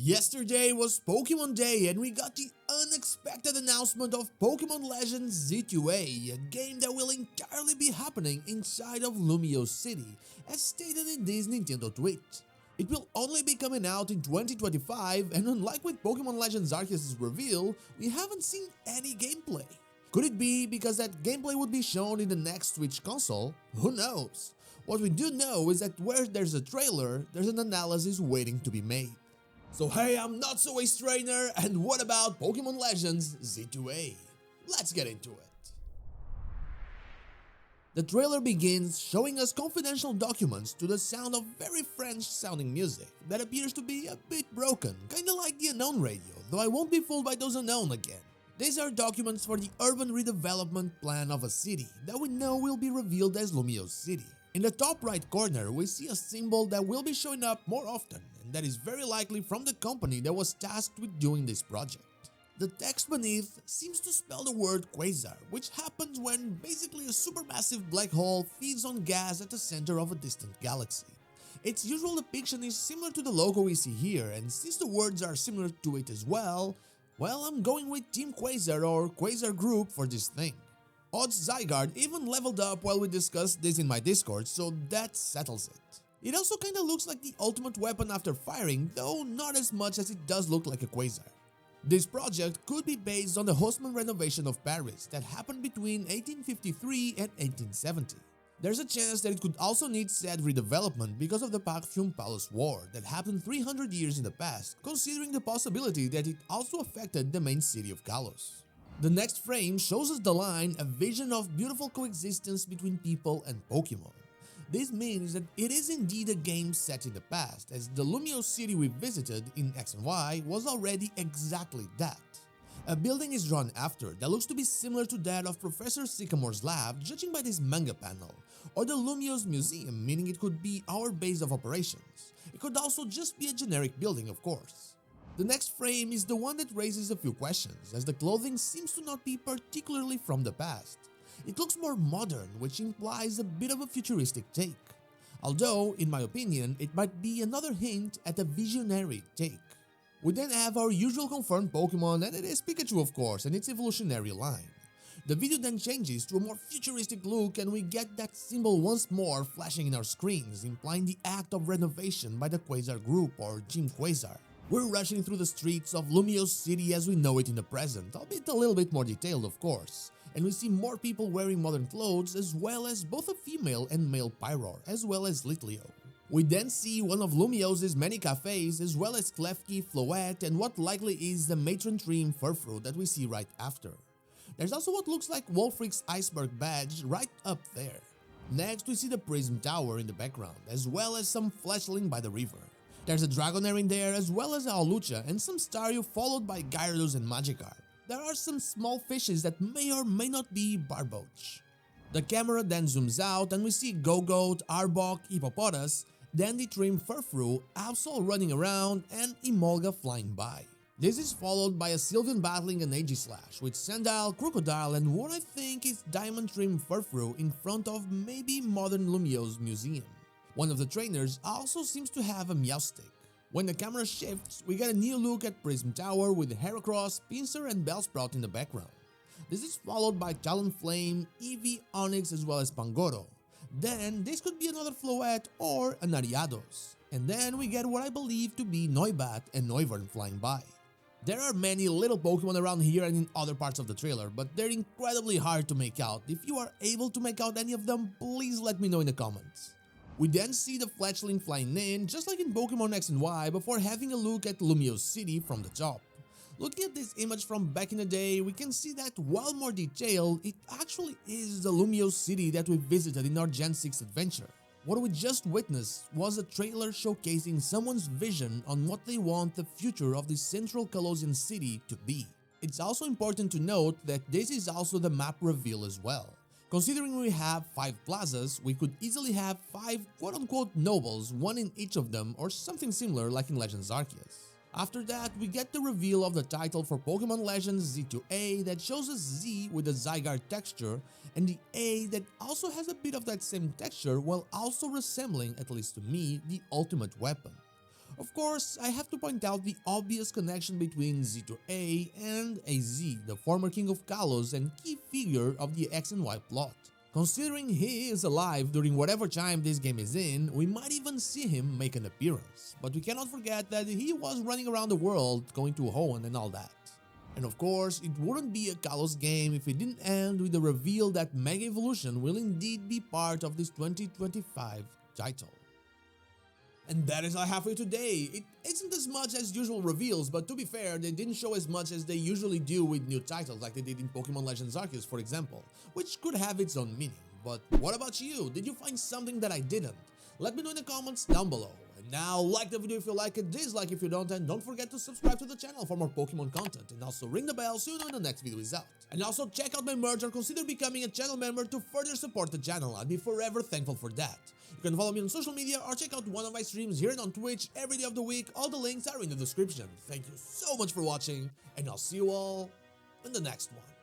Yesterday was Pokémon Day and we got the unexpected announcement of Pokémon Legends Z-A, a game that will entirely be happening inside of Lumio City, as stated in this Nintendo tweet. It will only be coming out in 2025, and unlike with Pokémon Legends Arceus' reveal, we haven't seen any gameplay. Could it be because that gameplay would be shown in the next Switch console? Who knows? What we do know is that where there's a trailer, there's an analysis waiting to be made. So hey, I'm Not So Ace Trainer, and what about Pokémon Legends Z-A? Let's get into it. The trailer begins showing us confidential documents to the sound of very French sounding music that appears to be a bit broken, kinda like the Unknown radio, though I won't be fooled by those Unknown again. These are documents for the urban redevelopment plan of a city that we know will be revealed as Lumio City. In the top right corner, we see a symbol that will be showing up more often, and that is very likely from the company that was tasked with doing this project. The text beneath seems to spell the word quasar, which happens when basically a supermassive black hole feeds on gas at the center of a distant galaxy. Its usual depiction is similar to the logo we see here, and since the words are similar to it as well, I'm going with Team Quasar or Quasar Group for this thing. Odds Zygarde even leveled up while we discussed this in my Discord, so that settles it. It also kinda looks like the ultimate weapon after firing, though not as much as it does look like a Quasar. This project could be based on the Haussmann renovation of Paris that happened between 1853 and 1870. There's a chance that it could also need said redevelopment because of the Parfum-Palace War that happened 300 years in the past, considering the possibility that it also affected the main city of Kalos. The next frame shows us the line, a vision of beautiful coexistence between people and Pokémon. This means that it is indeed a game set in the past, as the Lumio City we visited in X and Y was already exactly that. A building is drawn after that looks to be similar to that of Professor Sycamore's lab, judging by this manga panel, or the Lumio's museum, meaning it could be our base of operations. It could also just be a generic building, of course. The next frame is the one that raises a few questions, as the clothing seems to not be particularly from the past. It looks more modern, which implies a bit of a futuristic take. Although, in my opinion, it might be another hint at a visionary take. We then have our usual confirmed Pokémon, and it is Pikachu of course, and its evolutionary line. The video then changes to a more futuristic look, and we get that symbol once more flashing in our screens, implying the act of renovation by the Quasar Group or Team Quasar. We're rushing through the streets of Lumio City as we know it in the present, albeit a little bit more detailed of course, and we see more people wearing modern clothes as well as both a female and male Pyroar, as well as Litleo. We then see one of Lumio's many cafes as well as Klefki, Floette, and what likely is the Matron Trim Furfrou that we see right after. There's also what looks like Wolfric's Iceberg badge right up there. Next we see the Prism Tower in the background, as well as some Fletchling by the river. There's a Dragonair in there as well as a Hawlucha and some Staryu followed by Gyarados and Magikarp. There are some small fishes that may or may not be Barboach. The camera then zooms out and we see Gogoat, Arbok, Hippopotas, Dandy Trim Furfrou, Absol running around, and Emolga flying by. This is followed by a Sylveon battling an Aegislash with Sandile, Crocodile, and what I think is Diamond Trim Furfrou in front of maybe modern Lumio's museum. One of the trainers also seems to have a Meowstic. When the camera shifts, we get a new look at Prism Tower with Heracross, Pinsir, and Bellsprout in the background. This is followed by Talonflame, Eevee, Onix, as well as Pangoro. Then this could be another Floette or an Ariados. And then we get what I believe to be Noibat and Noivern flying by. There are many little Pokemon around here and in other parts of the trailer, but they're incredibly hard to make out. If you are able to make out any of them, please let me know in the comments. We then see the Fletchling flying in, just like in Pokémon X and Y, before having a look at Lumio City from the top. Looking at this image from back in the day, we can see that while more detailed, it actually is the Lumio City that we visited in our Gen 6 adventure. What we just witnessed was a trailer showcasing someone's vision on what they want the future of the central Kalosian city to be. It's also important to note that this is also the map reveal as well. Considering we have 5 plazas, we could easily have 5 quote-unquote nobles, one in each of them or something similar like in Legends Arceus. After that, we get the reveal of the title for Pokémon Legends Z-A that shows us Z with the Zygarde texture and the A that also has a bit of that same texture while also resembling, at least to me, the ultimate weapon. Of course, I have to point out the obvious connection between Z to A and AZ, the former king of Kalos and key figure of the X and Y plot. Considering he is alive during whatever time this game is in, we might even see him make an appearance, but we cannot forget that he was running around the world going to Hoenn and all that. And of course, it wouldn't be a Kalos game if it didn't end with the reveal that Mega Evolution will indeed be part of this 2025 title. And that is all I have for you today. It isn't as much as usual reveals, but to be fair, they didn't show as much as they usually do with new titles like they did in Pokémon Legends Z-A, for example, which could have its own meaning. But what about you? Did you find something that I didn't? Let me know in the comments down below. And now, like the video if you like it, dislike if you don't, and don't forget to subscribe to the channel for more Pokemon content, and also ring the bell so you know when the next video is out. And also check out my merch or consider becoming a channel member to further support the channel. I'd be forever thankful for that. You can follow me on social media or check out one of my streams here and on Twitch every day of the week. All the links are in the description. Thank you so much for watching, and I'll see you all in the next one.